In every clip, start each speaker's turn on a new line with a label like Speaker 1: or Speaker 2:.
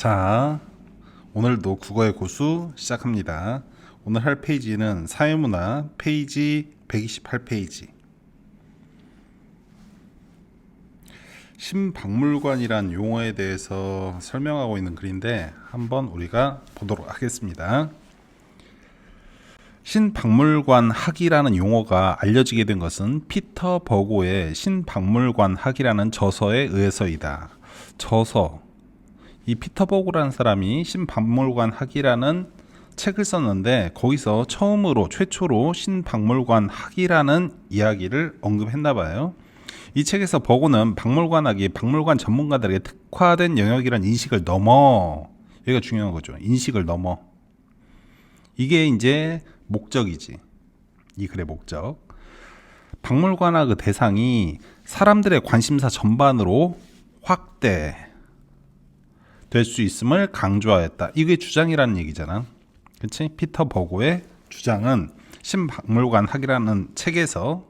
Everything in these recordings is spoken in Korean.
Speaker 1: 자, 오늘도 국어의 고수 시작합니다. 오늘 할 페이지는 사회문화 페이지 128페이지. 신박물관이란 용어에 대해서 설명하고 있는 글인데 한번 우리가 보도록 하겠습니다. 신박물관 학이라는 용어가 알려지게 된 것은 피터 버고의 신박물관 학이라는 저서에 의해서이다. 이 피터 버고라는 사람이 신박물관 학이라는 책을 썼는데 거기서 최초로 신박물관 학이라는 이야기를 언급했나 봐요. 이 책에서 버고는 박물관학이 박물관 전문가들에게 특화된 영역이라는 인식을 넘어, 여기가 중요한 거죠. 인식을 넘어. 이게 이제 목적이지. 이 글의 목적. 박물관학의 대상이 사람들의 관심사 전반으로 확대 될 수 있음을 강조하였다. 이게 주장이라는 얘기잖아. 그치? 피터 버고의 주장은 신박물관 학이라는 책에서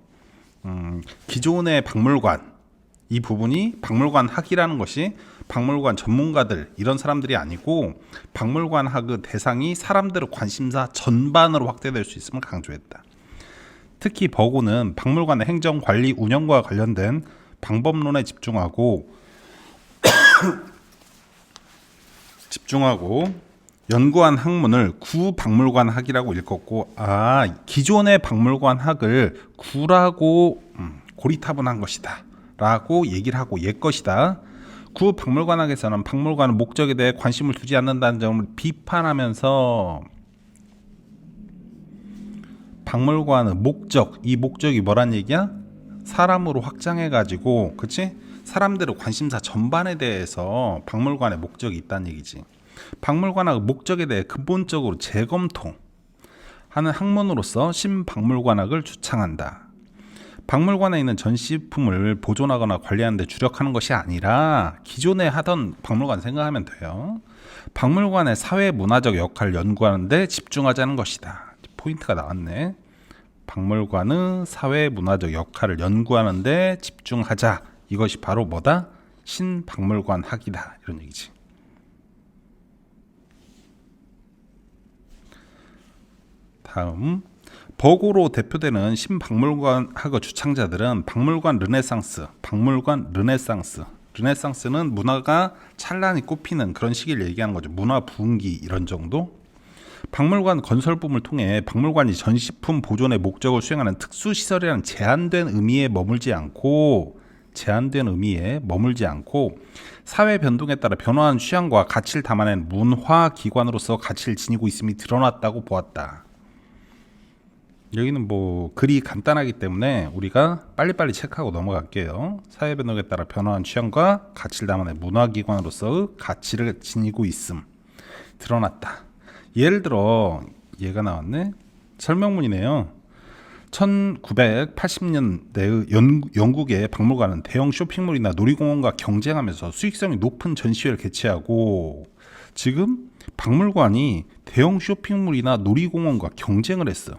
Speaker 1: 기존의 박물관, 이 부분이 박물관 학이라는 것이 박물관 전문가들 이런 사람들이 아니고 박물관 학의 대상이 사람들의 관심사 전반으로 확대될 수 있음을 강조했다. 특히 버고는 박물관의 행정, 관리, 운영과 관련된 방법론에 집중하고 연구한 학문을 구박물관 학이라고 일컫고, 기존의 박물관 학을 구라고 고리타분한 것이다 라고 얘기를 하고 옛것이다. 구박물관 학에서는 박물관의 목적에 대해 관심을 두지 않는다는 점을 비판하면서 박물관의 목적, 이 목적이 뭐란 얘기야? 사람으로 확장해가지고, 그치? 사람들의 관심사 전반에 대해서 박물관의 목적이 있다는 얘기지. 박물관학의 목적에 대해 근본적으로 재검토하는 학문으로서 신박물관학을 주창한다. 박물관에 있는 전시품을 보존하거나 관리하는 데 주력하는 것이 아니라 기존에 하던 박물관 생각하면 돼요. 박물관의 사회문화적 역할을 연구하는 데 집중하자는 것이다. 포인트가 나왔네. 박물관의 사회문화적 역할을 연구하는 데 집중하자. 이것이 바로 뭐다? 신박물관 학이다. 이런 얘기지. 다음, 버고로 대표되는 신박물관 학의 주창자들은 르네상스는 문화가 찬란히 꽃피는 그런 시기를 얘기하는 거죠. 문화 부흥기 이런 정도. 박물관 건설부를 통해 박물관이 전시품 보존의 목적을 수행하는 특수시설이라는 제한된 의미에 머물지 않고 사회 변동에 따라 변화한 취향과 가치를 담아낸 문화기관으로서 가치를 지니고 있음이 드러났다고 보았다. 여기는 글이 간단하기 때문에 우리가 빨리빨리 체크하고 넘어갈게요. 사회 변동에 따라 변화한 취향과 가치를 담아낸 문화기관으로서 가치를 지니고 있음 드러났다. 예를 들어 얘가 나왔네. 설명문이네요. 1980년대의 영국의 박물관은 대형 쇼핑몰이나 놀이공원과 경쟁하면서 수익성이 높은 전시회를 개최하고, 지금 박물관이 대형 쇼핑몰이나 놀이공원과 경쟁을 했어.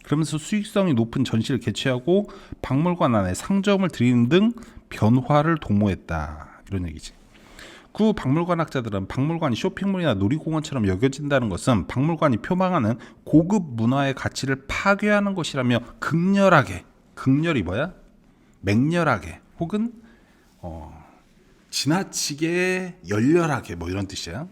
Speaker 1: 그러면서 수익성이 높은 전시를 개최하고 박물관 안에 상점을 들이는 등 변화를 도모했다. 이런 얘기지. 구 박물관학자들은 박물관이 쇼핑몰이나 놀이공원처럼 여겨진다는 것은 박물관이 표방하는 고급 문화의 가치를 파괴하는 것이라며 극렬히 뭐야? 맹렬하게 혹은 지나치게 열렬하게 이런 뜻이야.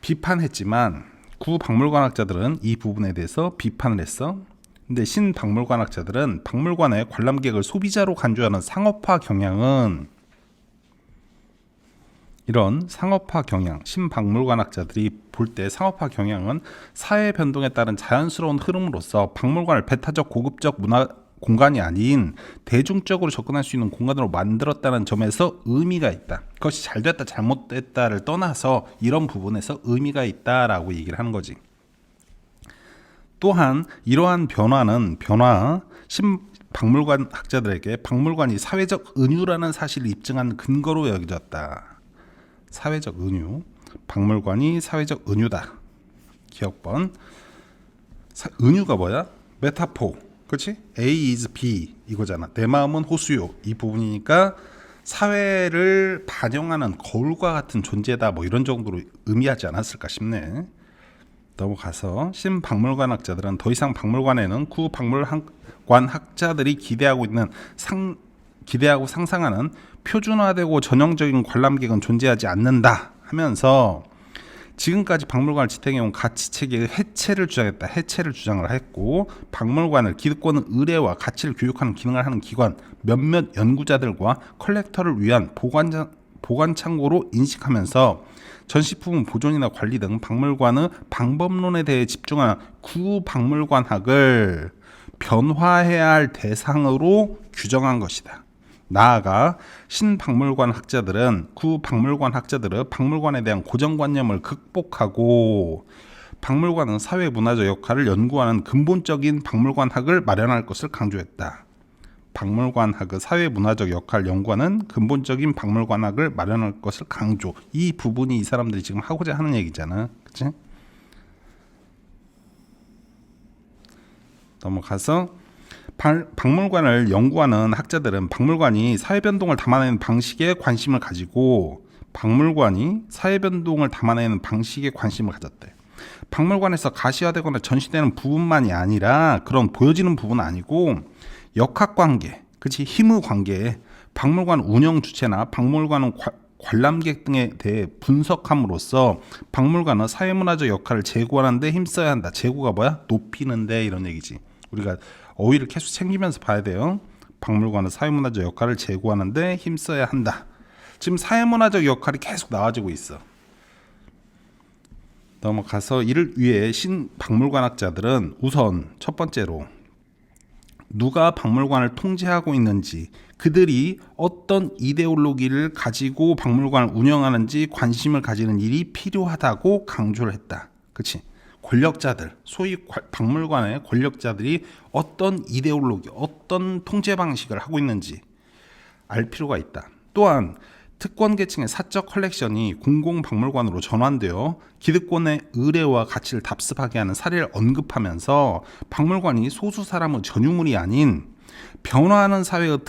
Speaker 1: 비판했지만 구 박물관학자들은 이 부분에 대해서 비판을 했어. 근데 신박물관학자들은 박물관의 관람객을 소비자로 간주하는 상업화 경향은, 이런 상업화 경향, 신박물관학자들이 볼 때 상업화 경향은 사회 변동에 따른 자연스러운 흐름으로서 박물관을 배타적 고급적 문화 공간이 아닌 대중적으로 접근할 수 있는 공간으로 만들었다는 점에서 의미가 있다. 그것이 잘됐다 잘못됐다를 떠나서 이런 부분에서 의미가 있다라고 얘기를 하는 거지. 또한 이러한 신박물관 학자들에게 박물관이 사회적 은유라는 사실을 입증한 근거로 여겨졌다. 사회적 은유, 박물관이 사회적 은유다. 기억번. 은유가 뭐야? 메타포, 그렇지? A is B 이거잖아. 내 마음은 호수요. 이 부분이니까 사회를 반영하는 거울과 같은 존재다 뭐 이런 정도로 의미하지 않았을까 싶네. 넘어가서 신박물관 학자들은 더 이상 박물관에는 구박물관 학자들이 기대하고 상상하는 표준화되고 전형적인 관람객은 존재하지 않는다 하면서 지금까지 박물관을 지탱해온 가치체계의 해체를 주장을 했고, 박물관을 기득권의 의례와 가치를 교육하는 기능을 하는 기관, 몇몇 연구자들과 컬렉터를 위한 보관 창고로 인식하면서 전시품 보존이나 관리 등 박물관의 방법론에 대해 집중하는 구박물관학을 변화해야 할 대상으로 규정한 것이다. 나아가 신박물관 학자들은 박물관에 대한 고정관념을 극복하고 박물관은 사회문화적 역할을 연구하는 근본적인 박물관학을 마련할 것을 강조했다. 박물관학의 사회문화적 역할을 연구하는 근본적인 박물관학을 마련할 것을 강조. 이 부분이 이 사람들이 지금 하고자 하는 얘기잖아. 그치? 넘어가서 박물관을 연구하는 학자들은 박물관이 사회변동을 담아내는 방식에 관심을 가졌대. 박물관에서 가시화되거나 전시되는 부분만이 아니라 그런 보여지는 부분은 아니고 역학관계, 그치? 힘의 관계, 박물관 운영 주체나 박물관 관람객 등에 대해 분석함으로써 박물관은 사회문화적 역할을 제고하는 데 힘써야 한다. 제고가 뭐야? 높이는데 이런 얘기지. 우리가 어휘를 계속 챙기면서 봐야 돼요. 박물관은 사회문화적 역할을 제고하는 데 힘써야 한다. 지금 사회문화적 역할이 계속 나와지고 있어. 넘어가서 이를 위해 신박물관학자들은 우선 첫 번째로 누가 박물관을 통제하고 있는지, 그들이 어떤 이데올로기를 가지고 박물관을 운영하는지 관심을 가지는 일이 필요하다고 강조를 했다. 그치? 권력자들, 소위 박물관의 권력자들이 어떤 이데올로기, 어떤 통제 방식을 하고 있는지 알 필요가 있다. 또한 특권 계층의 사적 컬렉션이 공공박물관으로 전환되어 기득권의 의례와 가치를 답습하게 하는 사례를 언급하면서 박물관이 소수 사람의 전유물이 아닌 변화하는 사회의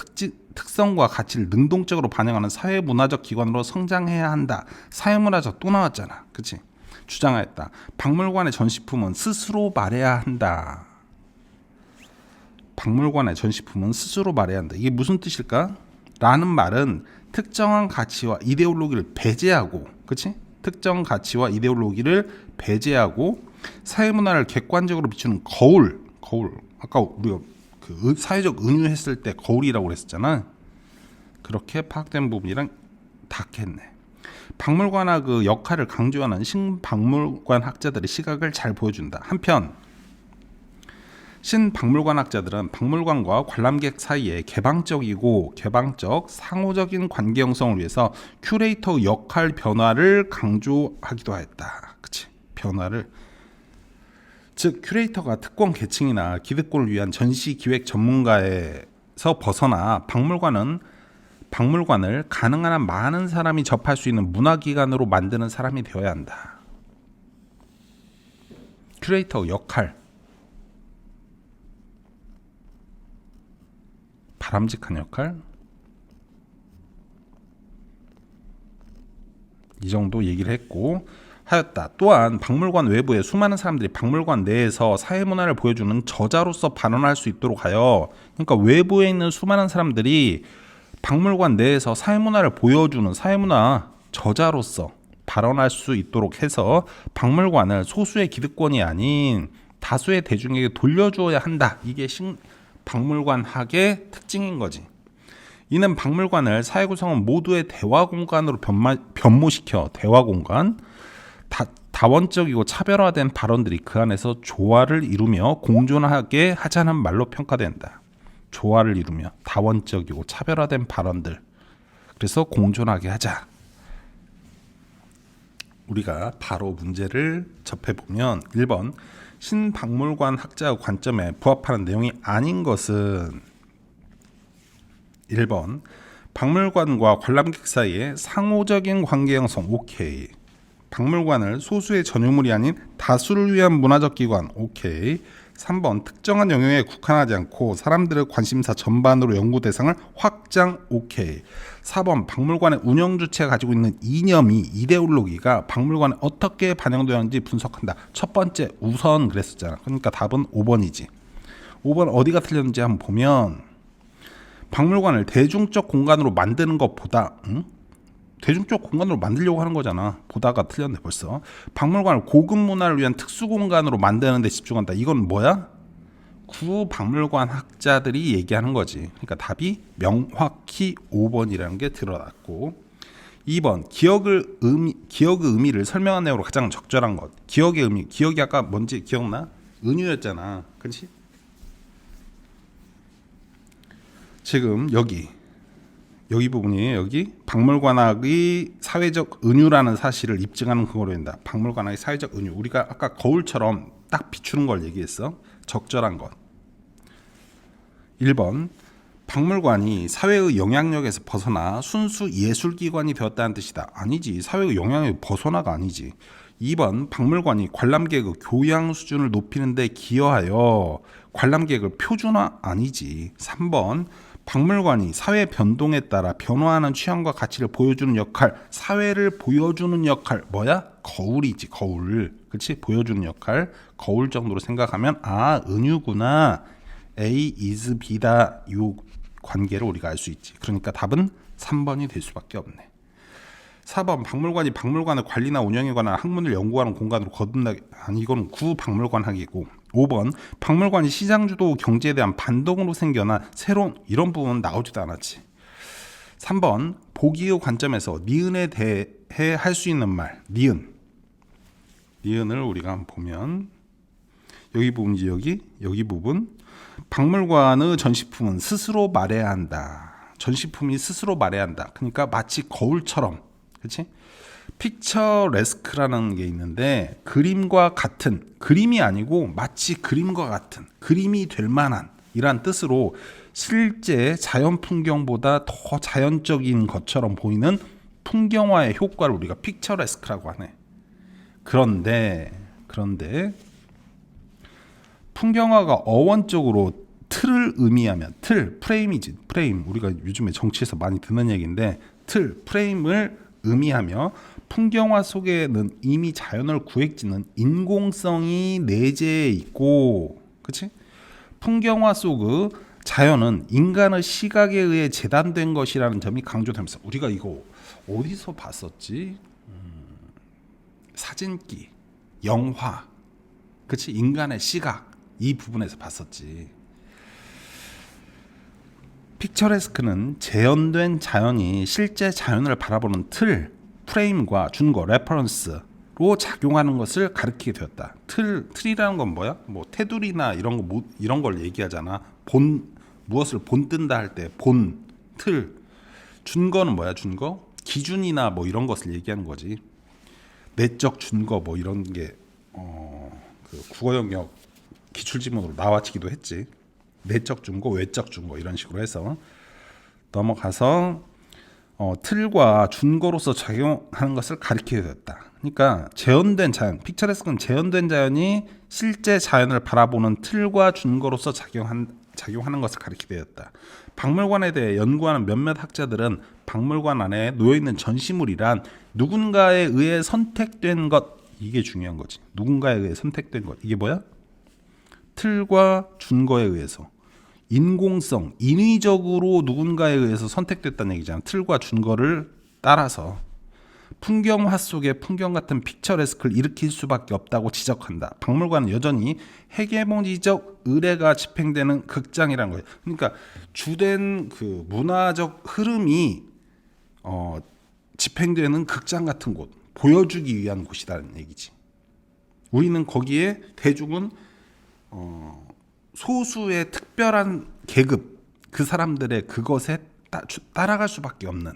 Speaker 1: 특성과 가치를 능동적으로 반영하는 사회문화적 기관으로 성장해야 한다. 사회문화적 또 나왔잖아. 그치? 주장하였다. 박물관의 전시품은 스스로 말해야 한다. 박물관의 전시품은 스스로 말해야 한다. 이게 무슨 뜻일까? 라는 말은 특정한 가치와 이데올로기를 배제하고, 그치? 특정 가치와 이데올로기를 배제하고 사회문화를 객관적으로 비추는 거울. 아까 우리가 그 사회적 은유했을 때 거울이라고 그랬었잖아. 그렇게 파악된 부분이랑 닿겠네. 박물관의 그 역할을 강조하는 신박물관 학자들의 시각을 잘 보여준다. 한편 신박물관 학자들은 박물관과 관람객 사이의 개방적 상호적인 관계 형성을 위해서 큐레이터 역할 변화를 강조하기도 하였다. 그치? 변화를. 즉 큐레이터가 특권 계층이나 기득권을 위한 전시 기획 전문가에서 벗어나 박물관을 가능한 한 많은 사람이 접할 수 있는 문화기관으로 만드는 사람이 되어야 한다. 큐레이터 역할. 바람직한 역할. 이 정도 얘기를 했고 하였다. 또한 박물관 외부에 수많은 사람들이 박물관 내에서 사회문화를 보여주는 저자로서 발언할 수 있도록 하여, 그러니까 외부에 있는 수많은 사람들이 박물관 내에서 사회문화를 보여주는 사회문화 저자로서 발언할 수 있도록 해서 박물관을 소수의 기득권이 아닌 다수의 대중에게 돌려주어야 한다. 이게 박물관학의 특징인 거지. 이는 박물관을 사회 구성원 모두의 대화 공간으로 변모시켜 대화 공간, 다원적이고 차별화된 발언들이 그 안에서 조화를 이루며 공존하게 하자는 말로 평가된다. 조화를 이루며 다원적이고 차별화된 발언들, 그래서 공존하게 하자. 우리가 바로 문제를 접해보면 1번 신박물관 학자의 관점에 부합하는 내용이 아닌 것은 1번 박물관과 관람객 사이의 상호적인 관계 형성. 오케이. 박물관을 소수의 전유물이 아닌 다수를 위한 문화적 기관. 오케이. 3번 특정한 영역에 국한하지 않고 사람들의 관심사 전반으로 연구 대상을 확장. 오케이. 4번 박물관의 운영 주체가 가지고 있는 이념이 이데올로기가 박물관에 어떻게 반영되었는지 분석한다. 첫 번째 우선 그랬었잖아. 그러니까 답은 5번이지. 5번 어디가 틀렸는지 한번 보면 박물관을 대중적 공간으로 만드는 것보다 대중적 공간으로 만들려고 하는 거잖아. 보다가 틀렸네 벌써. 박물관을 고급 문화를 위한 특수 공간으로 만드는 데 집중한다. 이건 뭐야? 구박물관 학자들이 얘기하는 거지. 그러니까 답이 명확히 5번이라는 게 드러났고 2번 기억의 의미를 설명한 내용으로 가장 적절한 것. 기억의 의미. 기억이 아까 뭔지 기억나? 은유였잖아. 그렇지? 지금 여기 부분이 여기 박물관학의 사회적 은유라는 사실을 입증하는 근거로 된다. 박물관학의 사회적 은유. 우리가 아까 거울처럼 딱 비추는 걸 얘기했어. 적절한 것. 1번 박물관이 사회의 영향력에서 벗어나 순수 예술기관이 되었다는 뜻이다. 아니지. 사회의 영향력이 벗어나가 아니지. 2번 박물관이 관람객의 교양 수준을 높이는 데 기여하여 관람객을 표준화. 아니지. 3번 박물관이 사회 변동에 따라 변화하는 취향과 가치를 보여주는 역할, 사회를 보여주는 역할. 뭐야? 거울이지. 거울. 그렇지? 보여주는 역할. 거울 정도로 생각하면 은유구나. A is B다. 이 관계를 우리가 알 수 있지. 그러니까 답은 3번이 될 수밖에 없네. 4번 박물관이 박물관의 관리나 운영에 관한 학문을 연구하는 공간으로 거듭나게. 아니 이건 구박물관학이고. 5번 박물관이 시장주도 경제에 대한 반동으로 생겨난 새로운. 이런 부분은 나오지도 않았지. 3번 보기의 관점에서 니은에 대해 할 수 있는 말. 니은을 우리가 한번 보면 여기 부분이지. 여기 부분. 박물관의 전시품은 스스로 말해야 한다. 전시품이 스스로 말해야 한다. 그러니까 마치 거울처럼. 그렇지? 픽처레스크라는 게 있는데 그림과 같은, 그림이 아니고 마치 그림과 같은, 그림이 될 만한 이란 뜻으로 실제 자연 풍경보다 더 자연적인 것처럼 보이는 풍경화의 효과를 우리가 픽처레스크라고 하네. 그런데 풍경화가 어원적으로 틀을 의미하면 프레임이지. 프레임. 우리가 요즘에 정치에서 많이 듣는 얘기인데 프레임을 의미하며 풍경화 속에는 이미 자연을 구획짓는 인공성이 내재해 있고, 그렇지? 풍경화 속의 자연은 인간의 시각에 의해 재단된 것이라는 점이 강조되면서 우리가 이거 어디서 봤었지? 사진기, 영화, 그렇지? 인간의 시각 이 부분에서 봤었지. 픽처레스크는 재현된 자연이 실제 자연을 바라보는 틀, 프레임과 준거, 레퍼런스로 작용하는 것을 가리키게 되었다. 틀이라는 건 뭐야? 뭐 테두리나 이런 걸 얘기하잖아. 무엇을 본뜬다 할 때 틀. 준거는 뭐야? 준거? 기준이나 뭐 이런 것을 얘기하는 거지. 내적 준거 뭐 이런 게 그 국어 영역 기출 지문으로 나와지기도 했지. 내적 준거, 외적 준거 이런 식으로 해서 넘어가서 틀과 준거로서 작용하는 것을 가리키게 되었다. 그러니까 재현된 자연, 픽처레스크는 재현된 자연이 실제 자연을 바라보는 틀과 준거로서 작용하는 것을 가리키게 되었다. 박물관에 대해 연구하는 몇몇 학자들은 박물관 안에 놓여있는 전시물이란 누군가에 의해 선택된 것, 이게 중요한 거지. 누군가에 의해 선택된 것. 이게 뭐야? 틀과 준거에 의해서 인공성, 인위적으로 누군가에 의해서 선택됐다는 얘기잖아. 틀과 준거를 따라서 풍경화 속에 풍경 같은 픽처레스크를 일으킬 수밖에 없다고 지적한다. 박물관은 여전히 헤게모니적 의례가 집행되는 극장이라는 거예요. 그러니까 주된 그 문화적 흐름이 집행되는 극장 같은 곳, 보여주기 위한 곳이라는 얘기지. 우리는 거기에 대중은 소수의 특별한 계급, 그 사람들의 그것에 따라갈 수밖에 없는.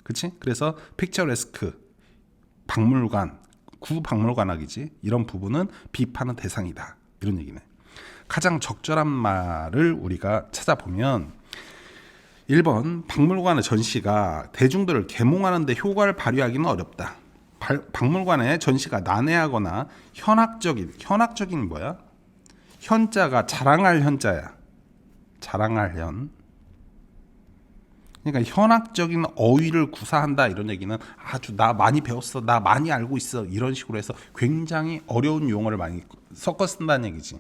Speaker 1: 그치? 그래서 픽처레스크, 박물관, 구박물관학이지. 이런 부분은 비판의 대상이다. 이런 얘기네. 가장 적절한 말을 우리가 찾아보면 1번 박물관의 전시가 대중들을 계몽하는 데 효과를 발휘하기는 어렵다. 박물관의 전시가 난해하거나 현학적인 뭐야? 현자가 자랑할 현자야. 자랑할 현. 그러니까 현학적인 어휘를 구사한다 이런 얘기는 아주 나 많이 배웠어, 나 많이 알고 있어 이런 식으로 해서 굉장히 어려운 용어를 많이 섞어 쓴다는 얘기지.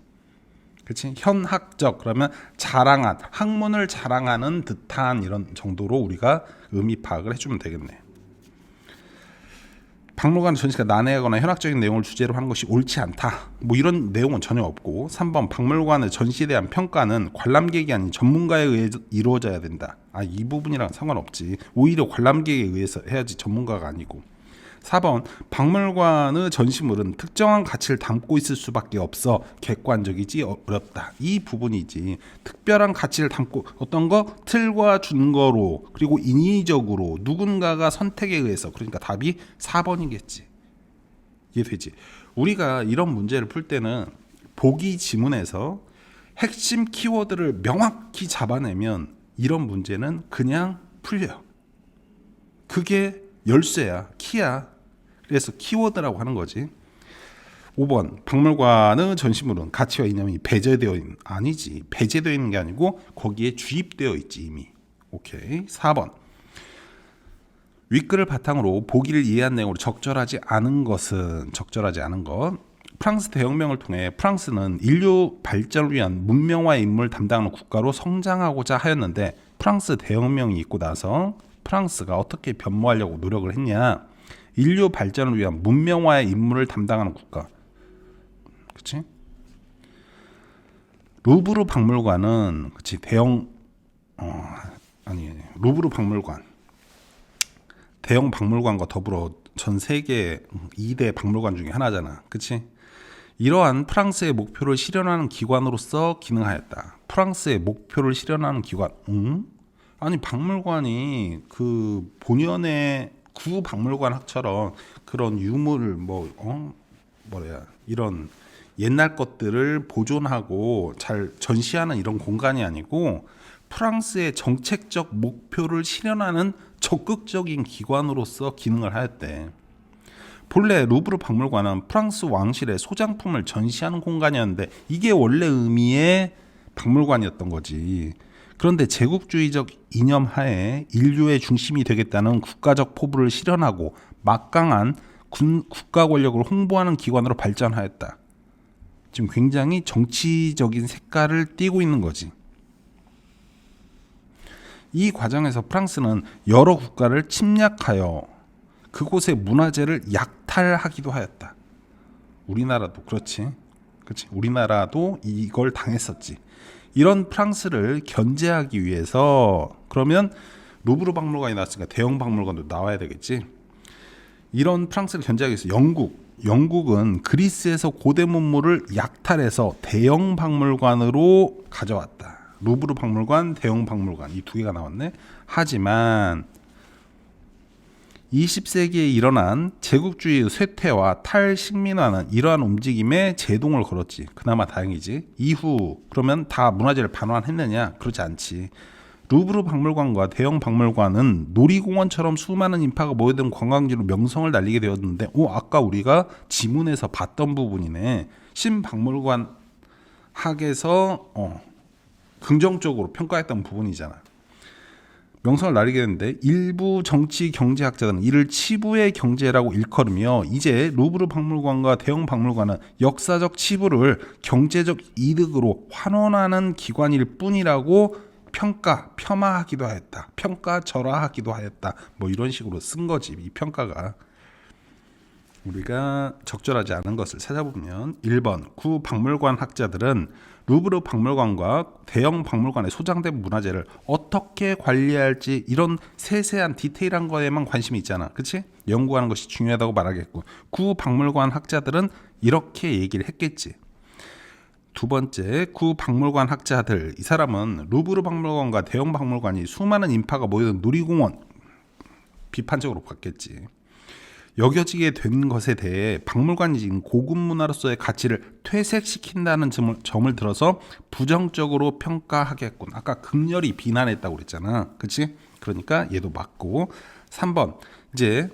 Speaker 1: 그렇지? 현학적 그러면 자랑한, 학문을 자랑하는 듯한 이런 정도로 우리가 의미 파악을 해주면 되겠네. 박물관 전시가 난해하거나 현학적인 내용을 주제로 하는 것이 옳지 않다. 뭐 이런 내용은 전혀 없고. 3번 박물관의 전시에 대한 평가는 관람객이 아닌 전문가에 의해 이루어져야 된다. 이 부분이랑 상관없지. 오히려 관람객에 의해서 해야지 전문가가 아니고. 4번 박물관의 전시물은 특정한 가치를 담고 있을 수밖에 없어 객관적이지 어렵다. 이 부분이지. 특별한 가치를 담고 어떤 거 틀과 준거로 그리고 인위적으로 누군가가 선택에 의해서 그러니까 답이 4번이겠지. 이해되지? 우리가 이런 문제를 풀 때는 보기 지문에서 핵심 키워드를 명확히 잡아내면 이런 문제는 그냥 풀려. 그게 열쇠야, 키야. 그래서 키워드라고 하는 거지. 5번 박물관의 전시물은 가치와 이념이 배제되어 있는 아니지. 배제되어 있는 게 아니고 거기에 주입되어 있지 이미. 오케이. 4번 윗글을 바탕으로 보기를 이해한 내용으로 적절하지 않은 것은 적절하지 않은 것. 프랑스 대혁명을 통해 프랑스는 인류 발전을 위한 문명화의 임무를 담당하는 국가로 성장하고자 하였는데 프랑스 대혁명이 있고 나서 프랑스가 어떻게 변모하려고 노력을 했냐. 인류 발전을 위한 문명화의 임무를 담당하는 국가. 그치? 루브르 박물관은 그치 대형 루브르 박물관 대형 박물관과 더불어 전 세계 2대 박물관 중에 하나잖아. 그치? 이러한 프랑스의 목표를 실현하는 기관으로서 기능하였다. 프랑스의 목표를 실현하는 기관. 아니 박물관이 그 본연의 구 박물관 학처럼 그런 유물 이런 옛날 것들을 보존하고 잘 전시하는 이런 공간이 아니고 프랑스의 정책적 목표를 실현하는 적극적인 기관으로서 기능을 하였대. 본래 루브르 박물관은 프랑스 왕실의 소장품을 전시하는 공간이었는데 이게 원래 의미의 박물관이었던 거지. 그런데 제국주의적 이념 하에 인류의 중심이 되겠다는 국가적 포부를 실현하고 막강한 국가 권력을 홍보하는 기관으로 발전하였다. 지금 굉장히 정치적인 색깔을 띠고 있는 거지. 이 과정에서 프랑스는 여러 국가를 침략하여 그곳의 문화재를 약탈하기도 하였다. 우리나라도 그렇지. 우리나라도 이걸 당했었지. 이런 프랑스를 견제하기 위해서 그러면 루브르 박물관이 나왔으니까 대형 박물관도 나와야 되겠지. 이런 프랑스를 견제하기 위해서 영국은 그리스에서 고대 문물을 약탈해서 대형 박물관으로 가져왔다. 루브르 박물관, 대형 박물관 이 두 개가 나왔네. 하지만 20세기에 일어난 제국주의의 쇠퇴와 탈식민화는 이러한 움직임에 제동을 걸었지. 그나마 다행이지. 이후 그러면 다 문화재를 반환했느냐? 그렇지 않지. 루브르 박물관과 대형 박물관은 놀이공원처럼 수많은 인파가 모여든 관광지로 명성을 날리게 되었는데 아까 우리가 지문에서 봤던 부분이네. 신박물관 학에서 긍정적으로 평가했던 부분이잖아. 명성을 날리게 되는데 일부 정치 경제학자들은 이를 치부의 경제라고 일컬으며 이제 루브르 박물관과 대형 박물관은 역사적 치부를 경제적 이득으로 환원하는 기관일 뿐이라고 폄하하기도 하였다. 평가절하하기도 하였다. 뭐 이런 식으로 쓴 거지. 이 평가가. 우리가 적절하지 않은 것을 찾아보면 1번 구 박물관 학자들은 루브르 박물관과 대형 박물관에 소장된 문화재를 어떻게 관리할지 이런 세세한 디테일한 거에만 관심이 있잖아. 그치? 연구하는 것이 중요하다고 말하겠고 구 박물관 학자들은 이렇게 얘기를 했겠지. 두 번째, 구 박물관 학자들. 이 사람은 루브르 박물관과 대형 박물관이 수많은 인파가 모여든 놀이공원 비판적으로 봤겠지. 여겨지게 된 것에 대해 박물관이 지금 고급 문화로서의 가치를 퇴색시킨다는 점을 들어서 부정적으로 평가하겠군. 아까 극렬히 비난했다고 그랬잖아. 그치? 그러니까 얘도 맞고. 3번 이제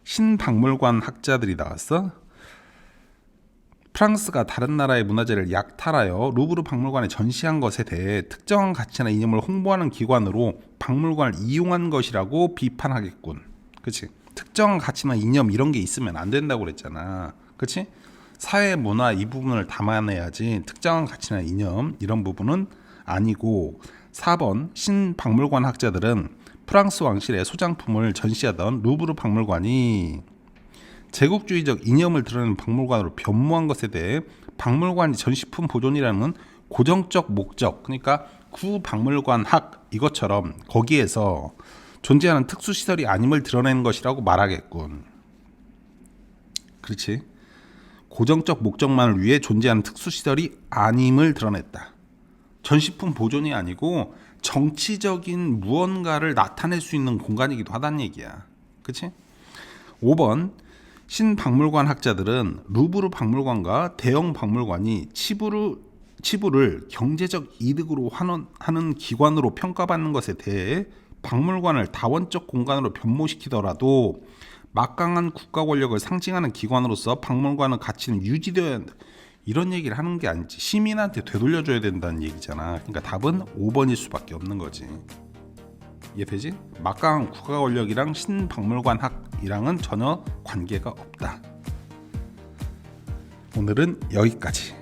Speaker 1: 신박물관 학자들이 나왔어. 프랑스가 다른 나라의 문화재를 약탈하여 루브르 박물관에 전시한 것에 대해 특정한 가치나 이념을 홍보하는 기관으로 박물관을 이용한 것이라고 비판하겠군. 그치? 특정한 가치나 이념 이런 게 있으면 안 된다고 그랬잖아. 그치? 사회 문화 이 부분을 담아내야지 특정한 가치나 이념 이런 부분은 아니고. 4번 신박물관 학자들은 프랑스 왕실의 소장품을 전시하던 루브르 박물관이 제국주의적 이념을 드러내는 박물관으로 변모한 것에 대해 박물관 전시품 보존이라는 고정적 목적, 그러니까 구박물관학 이것처럼 거기에서 존재하는 특수시설이 아님을 드러내는 것이라고 말하겠군. 그렇지? 고정적 목적만을 위해 존재하는 특수시설이 아님을 드러냈다. 전시품 보존이 아니고 정치적인 무언가를 나타낼 수 있는 공간이기도 하다는 얘기야. 그치? 5번 신박물관 학자들은 루브르 박물관과 대형 박물관이 치부를 경제적 이득으로 하는 기관으로 평가받는 것에 대해 박물관을 다원적 공간으로 변모시키더라도 막강한 국가 권력을 상징하는 기관으로서 박물관의 가치는 유지되어야 한다. 이런 얘기를 하는 게 아니지. 시민한테 되돌려줘야 된다는 얘기잖아. 그러니까 답은 5번일 수밖에 없는 거지. 이해되지? 막강한 국가 권력이랑 신박물관학이랑은 전혀 관계가 없다. 오늘은 여기까지.